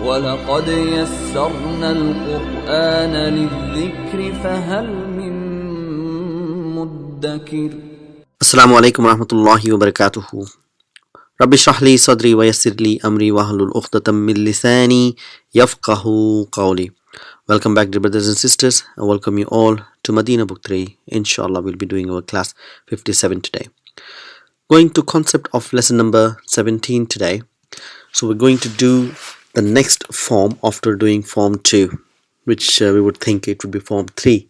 وَلَقَدْ يَسَّرْنَا الْقُرْآنَ لِلذِّكْرِ فَهَلْ مِن مُدَّكِرٍ. Assalamu alaikum warahmatullahi wabarakatuh. Rabbi shrah li sadri wa yassir li amri wahlul uqdatam min lisani yafqahu qawli. Welcome back, dear brothers and sisters. I welcome you all to Medina Book 3. Inshallah, we'll be doing our class 57 today. Going to concept of lesson number 17 today. So we're going to do the next form after doing form 2, which we would think it would be form 3.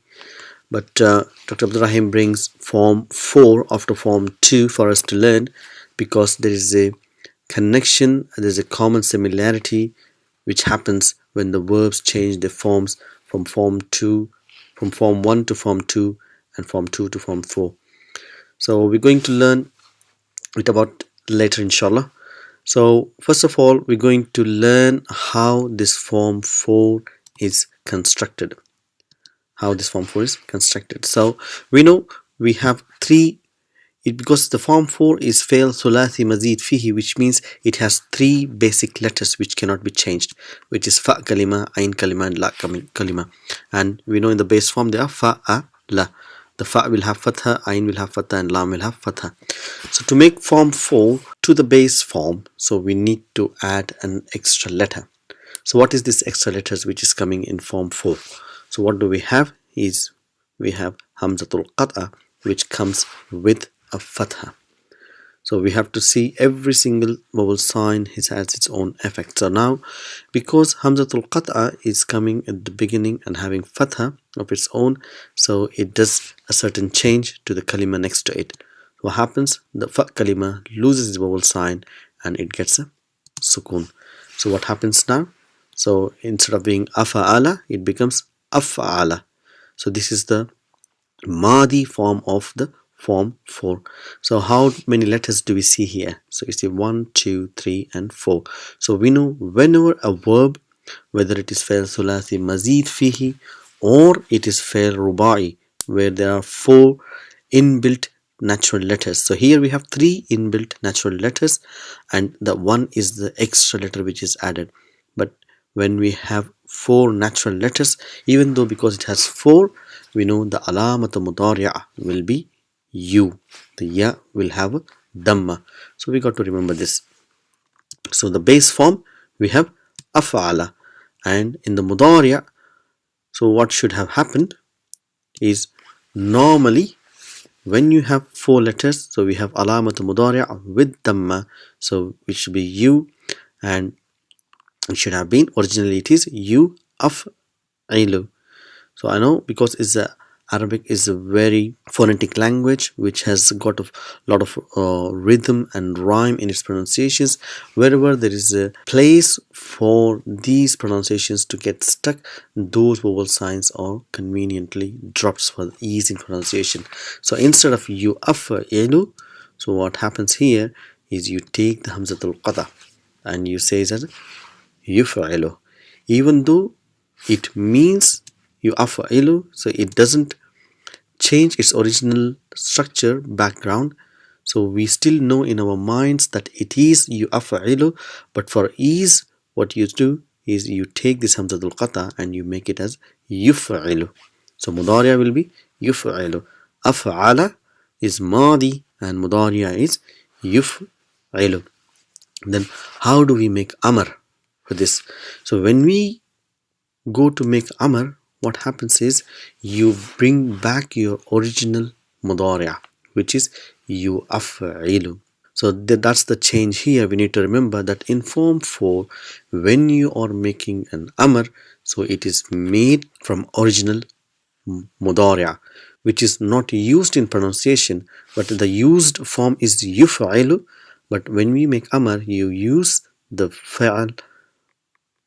But Dr. Abdul Rahim brings form 4 after form 2 for us to learn, because there is a connection, there is a common similarity which happens when the verbs change their forms from form 1 to form 2 and form 2 to form 4. So we're going to learn it about later, inshallah. So first of all, we're going to learn how this form 4 is constructed. So we know we have three, because the form 4 is fail thulathi mazid fihi, which means it has three basic letters which cannot be changed, which is fa kalima, ain kalima and la kalima. And we know in the base form they are fa, a, la. The fa will have fatha, ain will have fatha and lam will have fatha. So to make form 4 to the base form, so we need to add an extra letter. So what is this extra letters which is coming in form 4? So what do we have is, we have Hamzatul Qat'a, which comes with a fatha. So we have to see every single vowel sign has its own effect. So now, because Hamzatul Qat'a is coming at the beginning and having fatha of its own, so it does a certain change to the kalima next to it. What happens? The fa kalima loses its vowel sign and it gets a sukun. So what happens now? So instead of being afa'ala, it becomes af'ala. So this is the Madi form of the form 4. So how many letters do we see here? So you see 1, 2, 3 and 4. So we know whenever a verb, whether it is fail thulathi mazid fihi or it is fail rubai, where there are 4 inbuilt natural letters. So here we have 3 inbuilt natural letters and the 1 is the extra letter which is added. But when we have 4 natural letters, even though because it has 4, we know the alamatu mudari'ah will be you. The ya will have a dhamma. So we got to remember this. So the base form we have af'ala, and in the mudari'ah, so what should have happened is, normally when you have 4 letters, so we have alamatu mudari'ah with dhamma, so which should be you, and it should have been, originally it is you af'ilu. So I know because Arabic is a very phonetic language which has got a lot of rhythm and rhyme in its pronunciations. Wherever there is a place for these pronunciations to get stuck, those vowel signs are conveniently drops for ease in pronunciation. So instead of you af'ilu, so what happens here is you take the Hamzatul Qat'a and you say that yuf'ilu, even though it means you af'ilu, so it doesn't change its original structure background. So we still know in our minds that it is you af'ilu, but for ease, what you do is you take this Hamzatul Qat'a and you make it as yuf'ilu. So mudariya will be yuf'ilu. Af'ala is madi and mudariya is yuf'ilu. Then how do we make amr for this? So when we go to make amr, what happens is you bring back your original mudari'ah, which is you af'ilu. So that's the change here. We need to remember that in form 4, when you are making an amr, so it is made from original mudari'ah, which is not used in pronunciation, but the used form is yuf'ilu. But when we make amr, you use the fa'al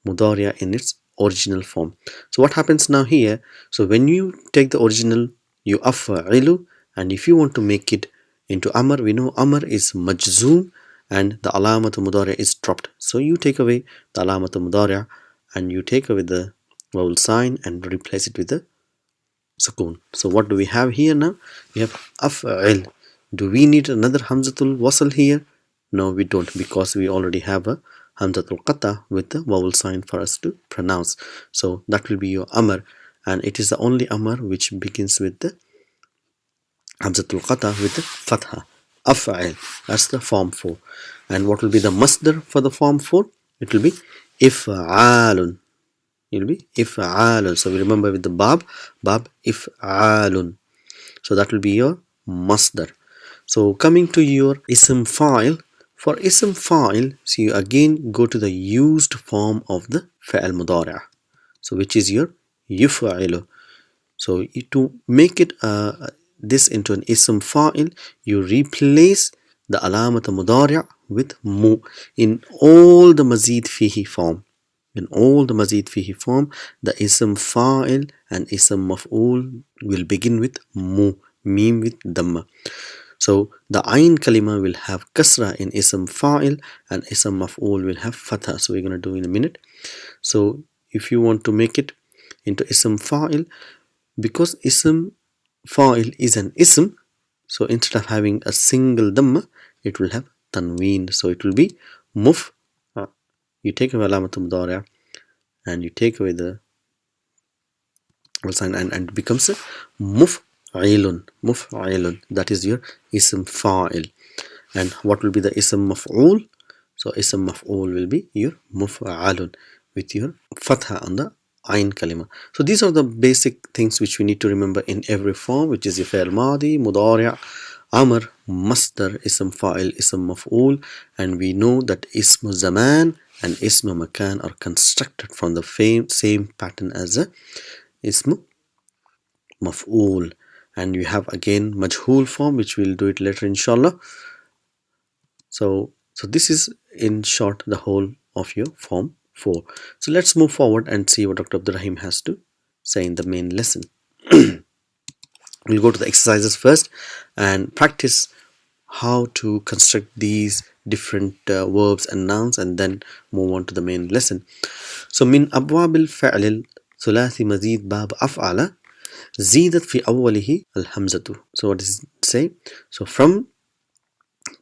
mudari'ah in its original form. So what happens now here? So when you take the original you af'ilu, and if you want to make it into amr, we know amr is majzoom and the alamatu mudari'ah is dropped. So you take away the alamatu mudari'ah and you take away the vowel sign and replace it with the sukoon. So what do we have here now? We have af'il. Do we need another hamzatul wasl here? No, we don't, because we already have a Hamzatul Qata with the vowel sign for us to pronounce. So that will be your Amr, and it is the only Amr which begins with the Hamzatul Qata with the Fatha. Af'al, that's the form 4. And what will be the masdar for the form 4? It will be If'alun. It will be If'alun. So we remember with the Bab If'alun. So that will be your masdar. So coming to your ism file, for ism file, so you again go to the used form of the fa'al mudari', so which is your yuf'ilu. So to make it this into an ism fa'il, you replace the alamat mudari' with mu in all the mazid fihi form. In all the mazid fihi form, the ism fa'il and ism maf'ul will begin with mu, mim with dhamma. So the ayn kalima will have kasra in ism fa'il and ism maf'ul will have fatha. So we're going to do in a minute. So if you want to make it into ism fa'il, because ism fa'il is an ism, so instead of having a single dhamma, it will have tanween. So it will be muf. You take away alamat mudari' and you take away the sign and it becomes a muf'ilun. Muf'ilun. That is your ism fa'il. And what will be the ism maf'ul? So ism maf'ul will be your muf'alun with your fatha on the ayn kalima. So these are the basic things which we need to remember in every form, which is your fi'l madi, mudari', amr, masdar, ism fa'il, ism maf'ul, and we know that ism zaman and ism makan are constructed from the same pattern as a ism maf'ul. And you have again majhul form, which we'll do it later inshallah. So this is in short the whole of your form 4. So let's move forward and see what Dr. Abdul Rahim has to say in the main lesson. We'll go to the exercises first and practice how to construct these different verbs and nouns, and then move on to the main lesson. So min abwabil fa'lil thulathi mazid bab af'ala zidat fi awwalihi al-hamzatu. So what does it say? So from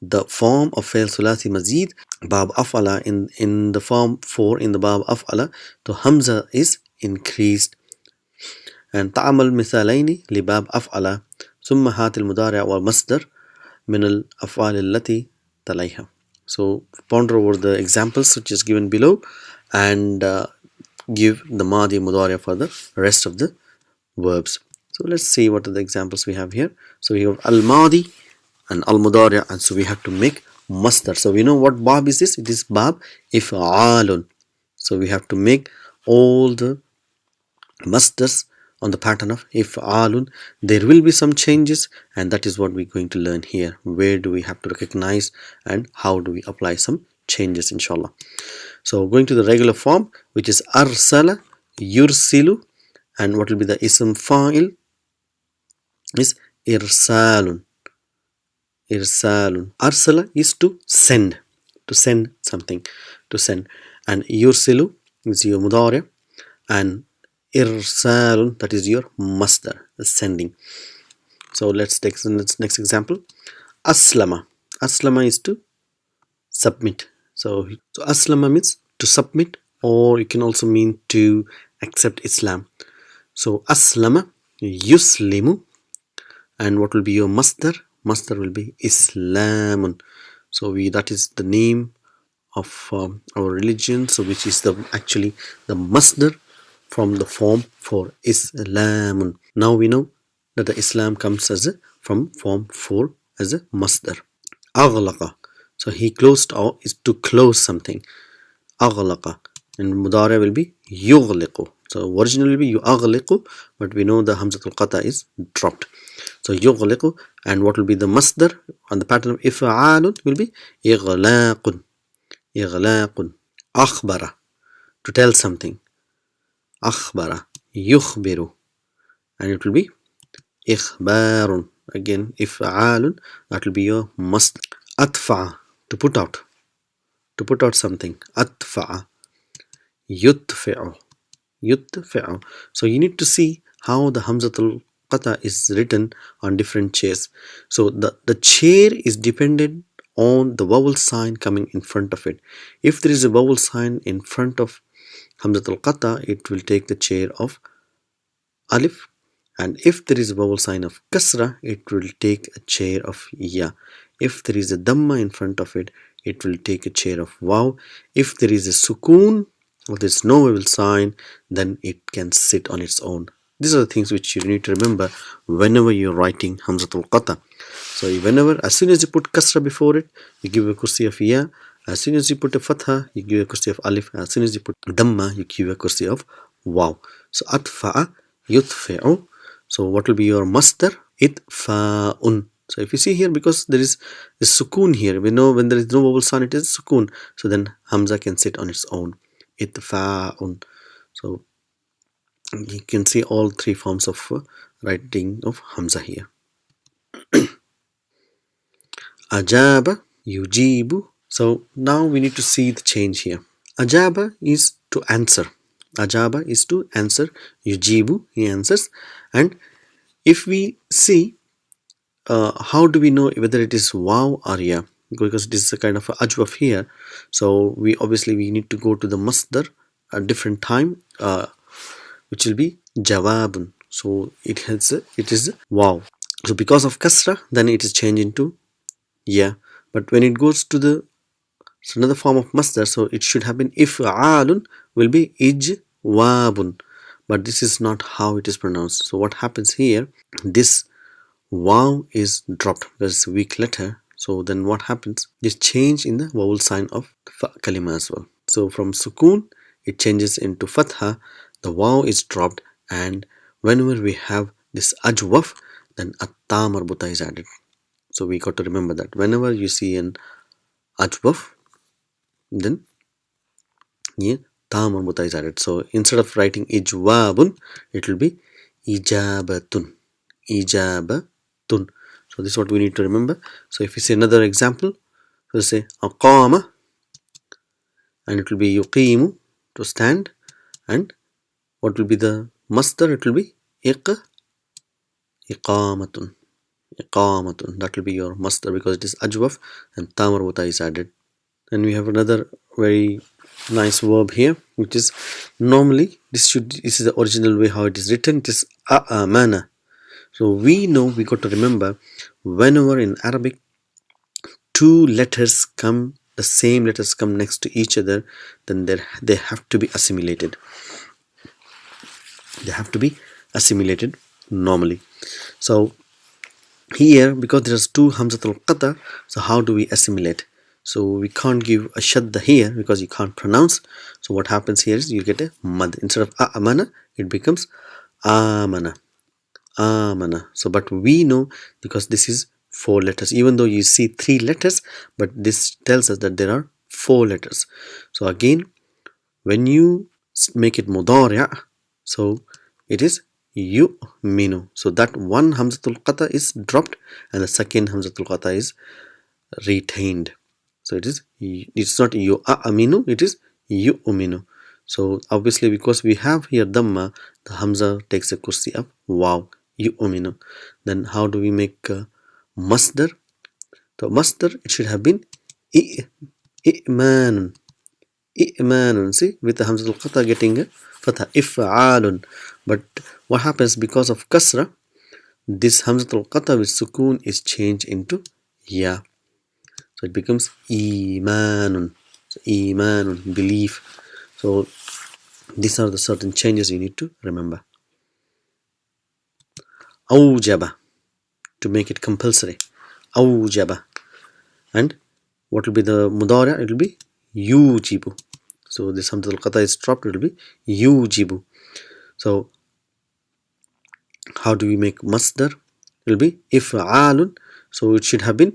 the form of fi'l thulathi mazid bab af'ala, in the form 4 in the bab af'ala, to hamza is increased. And ta'amal مثالين لباب أفعل ثم هات المضارع والمصدر من الأفعال التي تليها. So ponder over the examples which is given below and give the madi mudari for the rest of the verbs. So let's see what are the examples we have here. So we have al madi and al mudari, and so we have to make masdar. So we know what bab is this? It is bab if'alun. So we have to make all the masdars on the pattern of if'alun. There will be some changes, and that is what we're going to learn here. Where do we have to recognize and how do we apply some changes inshallah. So going to the regular form, which is arsala yursilu, and what will be the ism fa'il is irsalun. Irsalun. Arsala is to send something, to send, and yursilu is your mudari, and irsalun, that is your masdar, the sending. So let's take the next example. Aslama. Aslama is to submit. So aslama means to submit, or it can also mean to accept Islam. So aslama yuslimu, and what will be your masdar? Masdar will be islamun. So that is the name of our religion, so which is actually the masdar from the form for islamun. Now we know that the Islam comes from form 4 as a masdar. Aghlaqa. So he closed, or is to close something. Aghlaqa. And mudari will be yughliqu. So originally will be yughliqu, but we know the hamzatul qata is dropped. So yughliqu, and what will be the masdar on the pattern of if'alun will be ighlaqun. Ighlaqun. Akhbara, to tell something. Akhbara yukhbiru, and it will be ikhbarun. Again if'alun, that will be your masdar. Atfa, to put out something. Atfa yutfi'u. Yutfi'u. So you need to see how the hamzatul qata is written on different chairs. So the chair is dependent on the vowel sign coming in front of it. If there is a vowel sign in front of Hamzatul Qata, it will take the chair of alif, and if there is a vowel sign of kasra, it will take a chair of ya. If there is a dhamma in front of it, it will take a chair of waw. If there is a sukoon or there is no vowel sign, then it can sit on its own. These are the things which you need to remember whenever you're writing Hamzatul Qata. So whenever, as soon as you put kasra before it, you give a kursi of ya. As soon as you put a fatha, you give a kursi of alif. As soon as you put dhamma, you give a kursi of waw. So atfa'a, yutfi'u. So what will be your masdar? Itfa'un. So if you see here, because there is a sukoon here, we know when there is no vowel sound, it is sukoon. So then hamza can sit on its own. Itfa'un. So you can see all three forms of writing of hamza here. Ajaba, yujibu. So now we need to see the change here. Ajaba is to answer. Ajaba is to answer. Yujibu, he answers. And if we see, how do we know whether it is waw or ya? Because it is a kind of a ajwaf here. So we need to go to the masdar a different time, which will be jawabun. So it is waw. So because of kasra, then it is changed into ya. But when it goes to another form of masdar, so it should have been if'alun, will be ijwabun. But this is not how it is pronounced. So what happens here, this waw is dropped because it's a weak letter. So then what happens, this change in the vowel sign of fa kalima as well. So from sukoon, it changes into fatha, the waw is dropped, and whenever we have this ajwaf, then atta marbuta is added. So we got to remember that whenever you see an ajwaf, then yeah, ta marbuta is added. So instead of writing ijwabun, it will be ijabatun. Ijabatun. So this is what we need to remember. So if you see another example, so say aqama, and it will be yuqimu, to stand, and what will be the masdar? It will be iqamatun. Iqamatun. That will be your masdar because it is ajwaf and ta marbuta is added. And we have another very nice verb here, which is normally this is the original way how it is written. It is a'amana. So we got to remember, whenever in Arabic two letters come, the same letters come next to each other, then they have to be assimilated. They have to be assimilated normally. So here, because there is two Hamzatul Qata, so how do we assimilate? So we can't give a shadda here because you can't pronounce. So what happens here is you get a mad. Instead of amana, it becomes amana. Amana. So but we know, because this is 4 letters, even though you see 3 letters, but this tells us that there are 4 letters. So again, when you make it mudari', so it is yu'minu. So that one Hamzatul Qata is dropped and the second Hamzatul Qata is retained. So it's not yu'aminu, it is yu'minu. So obviously, because we have here dhamma, the hamza takes a kursi of waw, yu'minu. Then how do we make masdar? The masdar, it should have been i'manun. I'manun. See, with the hamzatul qata getting a fatha, if'alun. But what happens because of kasra? This hamzatul qata with sukoon is changed into ya. So it becomes imanun. So imanun, belief. So these are the certain changes you need to remember. Awjaba, to make it compulsory. Awjaba. And what will be the mudara? It will be yujibu. So this hamzatul qata is dropped, it will be yujibu. So how do we make masdar? It will be if'alun. So it should have been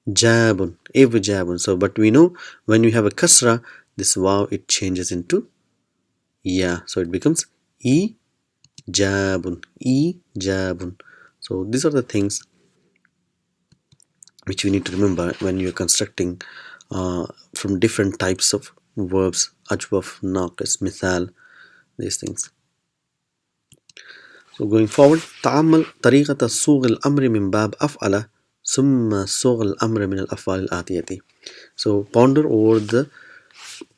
Ivjabun. So but we know when you have a kasra, this waw it changes into ya. So it becomes ijabun. So these are the things which we need to remember when you're constructing from different types of verbs, ajwaf, naqis, mithal, these things. So going forward, ta'ammal tariqata sugh al-amri min bab af'ala. ثم صغ الأمر من الأفعال الآتية. So ponder over the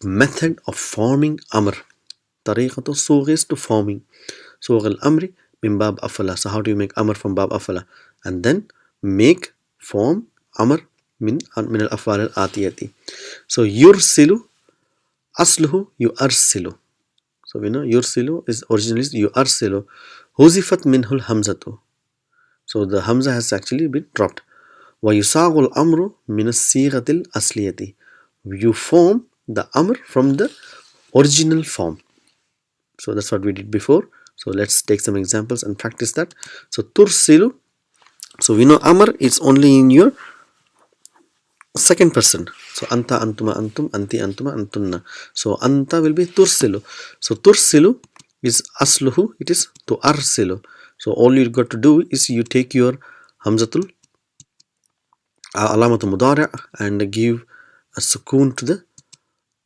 method of forming أمر. طريقة الصوغ is to forming. صوغ الأمر من باب أفعل. So how do you make أمر from باب أفعل? And then make form أمر من الأفعال الآتية. So يرسل أصله يؤرسل. So we know يرسل is originally يؤرسل. حذفت منه الهمزة. So the hamza has actually been dropped. ويصاغ الأمر من الصيغة الأصلية. You form the amr from the original form. So that's what we did before. So let's take some examples and practice that. So tursilu. So we know amr is only in your second person. So anta, antuma, antum, anti, antuma, antunna. So anta will be tursilu. So tursilu is asluhu. It is to arsilu. So all you got to do is you take your hamzatul alamatul mudari' and give a sukoon to the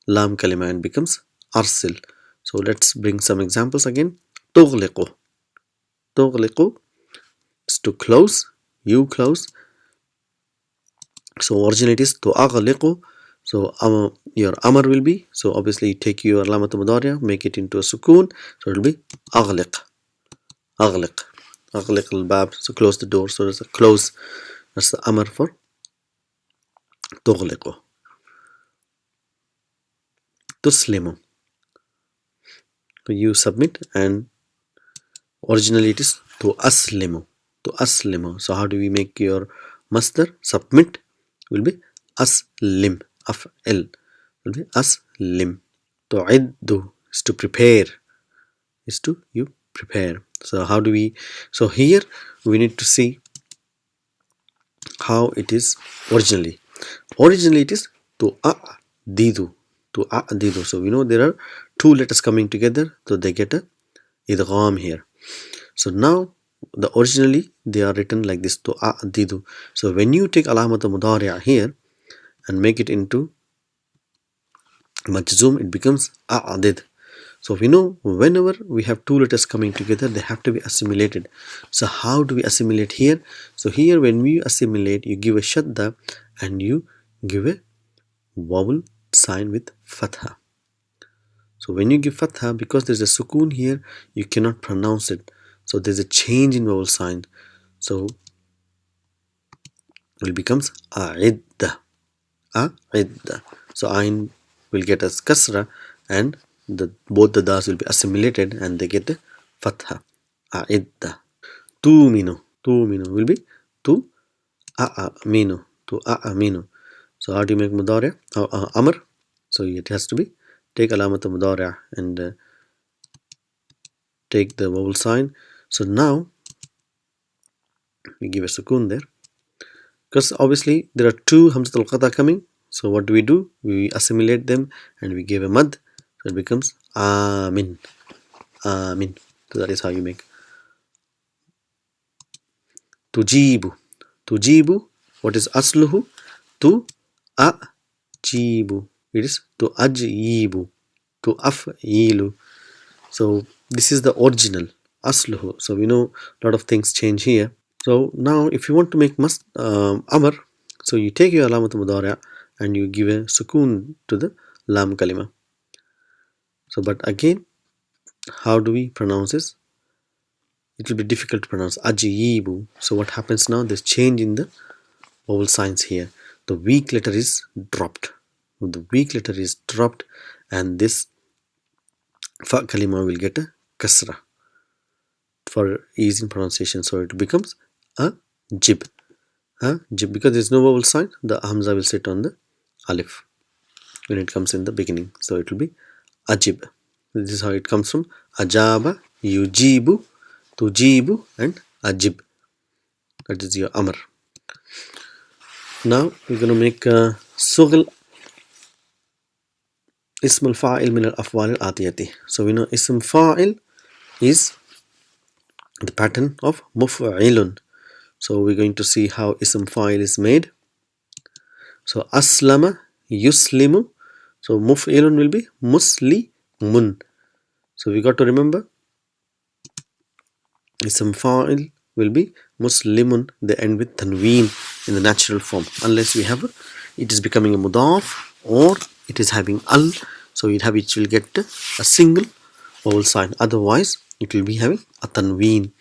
lam kalima and becomes arsil. So let's bring some examples again. Tughliqu. Tughliqu is to close. You close. So originally it is tu'aghliqu. So your amr will be, so obviously you take your alamatul mudari', make it into a sukoon. So it will be aghliq. Aghliq. Aghliq al-bab. So close the door. So there's a close. That's the amr for tughliqu. Tuslimu. So you submit, and originally it is to aslimu. To aslimu. So how do we make your masdar? Submit will be aslim. Af'il will be aslim. Tu'iddu is to prepare. Is to you prepare. So how do we? So here we need to see how it is originally. Originally it is tu'adidu. Tu'adidu. So we know there are two letters coming together, so they get a idgham here. So now originally they are written like this, tu'adidu. So when you take alamatul mudari' here and make it into majzoom, it becomes a'adid. So we know whenever we have two letters coming together, they have to be assimilated. So how do we assimilate here? So here when we assimilate, you give a shadda and you give a vowel sign with fatha. So when you give fatha, because there's a sukoon here, you cannot pronounce it. So there's a change in vowel sign. So it becomes a'idda. A'idda. So ayn will get as kasra, and both the das will be assimilated and they get the fatha. A'idda. Tuminu. Tuminu will be tu a'aminu. Tu a'aminu. So how do you make mudari'? Amr. So it has to be take alamatul mudari' and take the vowel sign. So now we give a sukoon there, because obviously there are two hamzatul qata coming. So what do? We assimilate them and we give a mad. So it becomes amin. Amin. So that is how you make. Tujibu. Tujibu. What is asluhu? Tu ajibu. It is tu ajibu. Tu af'ilu. So this is the original asluhu. So we know a lot of things change here. So now if you want to make amr, so you take your alamatul mudari' and you give a sukoon to the lam kalima. So but again, how do we pronounce this? It will be difficult to pronounce. Ajibu. So what happens now? There's change in the vowel signs here. The weak letter is dropped. The weak letter is dropped, and this fa kalima will get a kasra for ease in pronunciation. So it becomes a jib. Jib, because there's no vowel sign, the hamza will sit on the alif when it comes in the beginning. So it will be ajib. This is how it comes from ajaba, yujibu, tujibu, and ajib. That is your amr. Now we're going to make sughal ism al-fa'il min al-afwal al-atiyati. So we know ism fa'il is the pattern of muf'ilun. So we're going to see how ism fa'il is made. So aslama, yuslimu. So muf'ilun will be muslimun. So we got to remember ism fa'il will be muslimun. They end with tanween. in the natural form, unless we have it is becoming a mudaf or it is having al, so it will get a single vowel sign. Otherwise it will be having a tanween.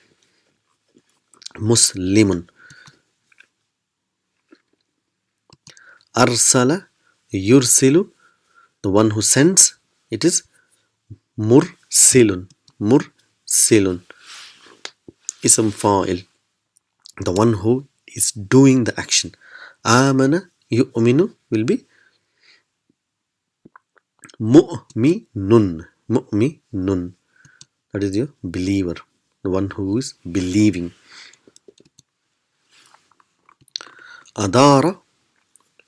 Muslimun. Arsala yursilu, the one who sends, it is mursilun. Mursilun. Ism fa'il, the one who is doing the action. Amana yu'minu will be mu'minun. Mu'minun. That is your believer, the one who is believing. Adara,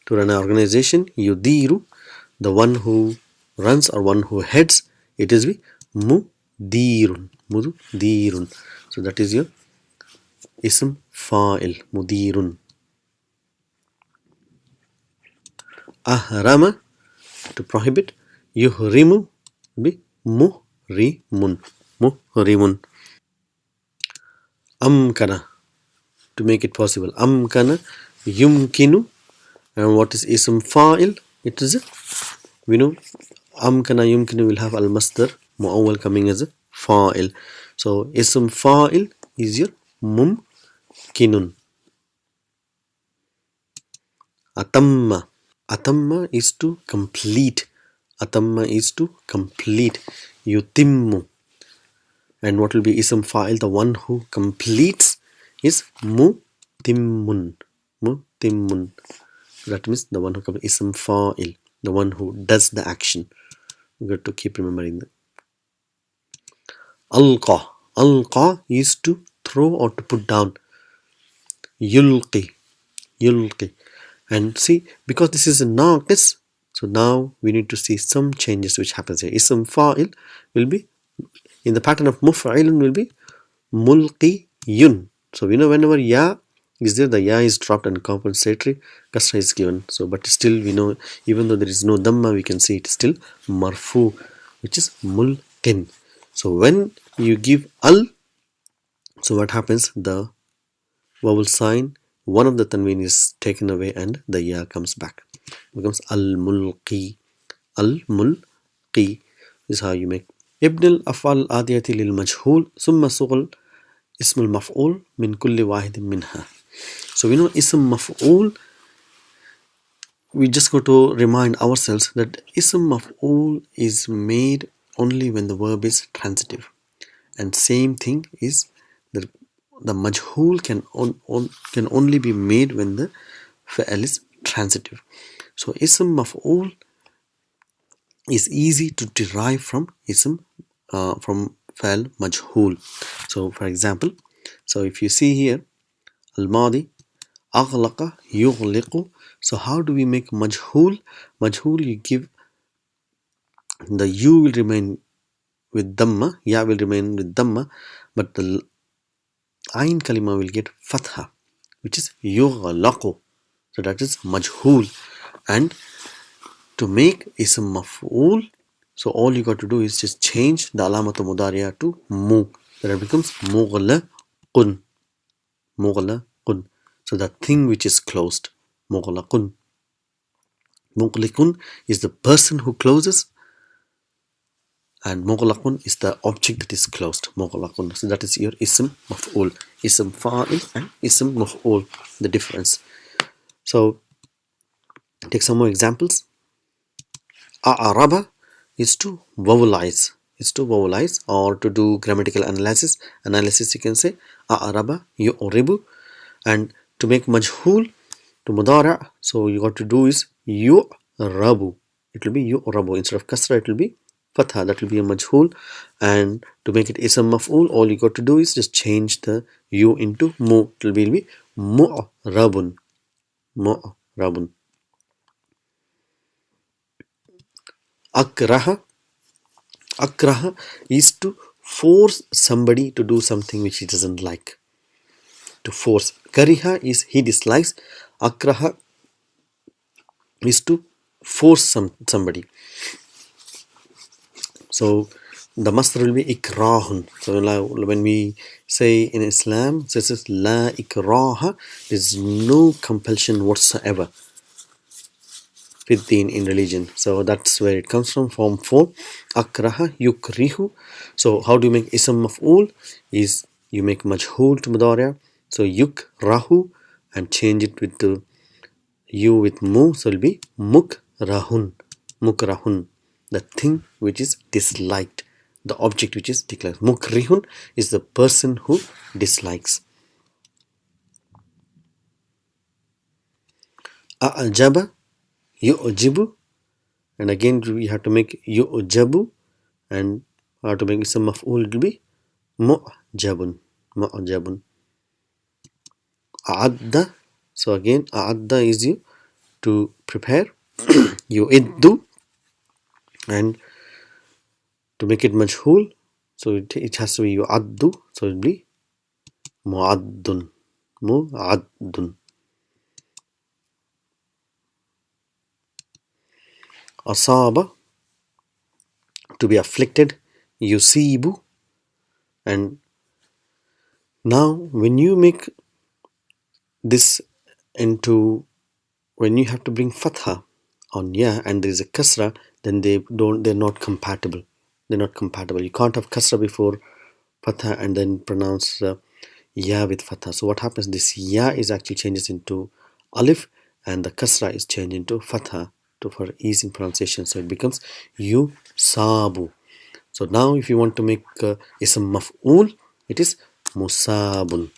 to run an organization. Yudiru, the one who runs or one who heads, it is be mudirun. Mudirun. So that is your ism fa'il, mudirun. Ahrama, to prohibit. Yuhrimu be muhrimun. Muhrimun. Amkana, to make it possible. Amkana yumkinu. And what is ism fa'il? It is, we know, amkana yumkinu will have al-masdar mu'awwal coming as a fa'il. So ism fa'il is your mumkinun. Atamma. Atamma is to complete. Atamma is to complete. Yutimmu. And what will be ism fa'il? The one who completes is mutimmun. Mutimmun. That means the one who comes ism fa'il, the one who does the action. You got to keep remembering that. Alqa. Alqa is to throw or to put down. Yulqi. Yulqi. And see, because this is a naqis, so now we need to see some changes which happens here. Ism fa'il will be, in the pattern of muf'ilun, will be mulqiyun. So we know whenever ya is there, the ya is dropped and compensatory kasra is given. So but still we know, even though there is no dhamma, we can see it is still marfu, which is mulqin. So when you give al, so what happens? The vowel sign, one of the tanween is taken away and the ya comes back. It becomes al-mulqi. Al-mulqi. This is how you make. Ibn al-af'al adiyati lil majhul summa sughal ism al-maf'ul min kulli wahidin minha. So we know ism maf'ul, we just got to remind ourselves that ism maf'ul is made only when the verb is transitive. And same thing is the majhul can only be made when the fa'al is transitive. So ism maf'ul is easy to derive from ism from fa'al majhul. So for example, so if you see here al-madi aghlaqa yughliqu, so how do we make majhul? Majhul, you give the u will remain with dhamma, ya will remain with dhamma, but the ayn kalima will get fatha, which is yughlaqu. So that is majhul. And to make ism maf'ul, so all you got to do is just change the alamatu mudariya to mu. Then it becomes mughlaqun. Mughlaqun. So that thing which is closed. Mughlaqun. Mughliqun is the person who closes, and mughlaqun is the object that is closed. Mughlaqun. So that is your ism maf'ul. Ism fa'il and ism maf'ul. The difference. So take some more examples. A'araba is to vowelize. Is to vowelize, or to do grammatical analysis. You can say a'araba yu'ribu. And to make majhul to mudara, so you got to do is yu'rabu. It will be yu'rabu. Instead of kasra, it will be fatha. That will be a majhul. And to make it ism maf'ul, all you got to do is just change the u into mu. It will be mu'rabun. Mu'rabun. Akraha. Akraha is to force somebody to do something which he doesn't like. To force. Kariha is he dislikes. Akraha is to force somebody. So the masdar will be ikrahun. So when we say in Islam, this is la ikraha, there's no compulsion whatsoever within in religion. So that's where it comes from. Form 4, akraha yukrihu. So how do you make ism maf'ul? Is you make majhul to mudari', so yukrahu, and change it with the you with mu, so it'll be mukrahun. Mukrahun, the thing which is disliked, the object which is disliked. Mukrihun is the person who dislikes. A'jaba yu'jibu, and again we have to make yu'jabu, and how to make ism maf'ul, it will be mu'jabun. Mu'jabun. A'adda, so again a'adda is you to prepare. Yu'iddu, and to make it majhul, so it has to be yu'addu, so it will be mu'addun. Mu'addun. Asaba, to be afflicted. Yusibu, and now when you make this into, when you have to bring fatha on ya and there is a kasra, then they're not compatible. They're not compatible. You can't have kasra before fatha and then pronounce ya with fatha. So what happens, this ya is actually changes into alif and the kasra is changed into fatha for ease in pronunciation, so it becomes yusabu. So now if you want to make ism maf'ul, it is musabun.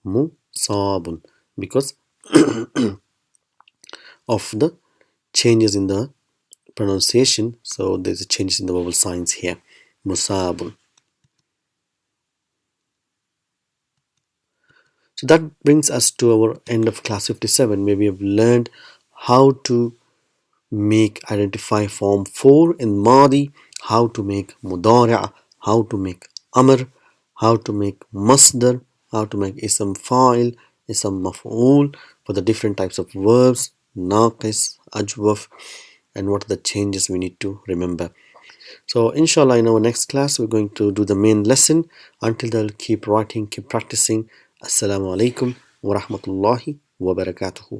Musabun, because of the changes in the pronunciation. So there's a change in the vowel signs here. Musabun. So that brings us to our end of class 57, where we have learned how to identify form 4 in Madi, how to make Mudari', how to make Amr, how to make Masdar, how to make Ism Fa'il, Ism Maf'ul for the different types of verbs, Naqis, Ajwaf, and what are the changes we need to remember. So inshallah in our next class we're going to do the main lesson. Until then, keep writing, keep practicing. Assalamu alaikum wa rahmatullahi wa barakatuhu.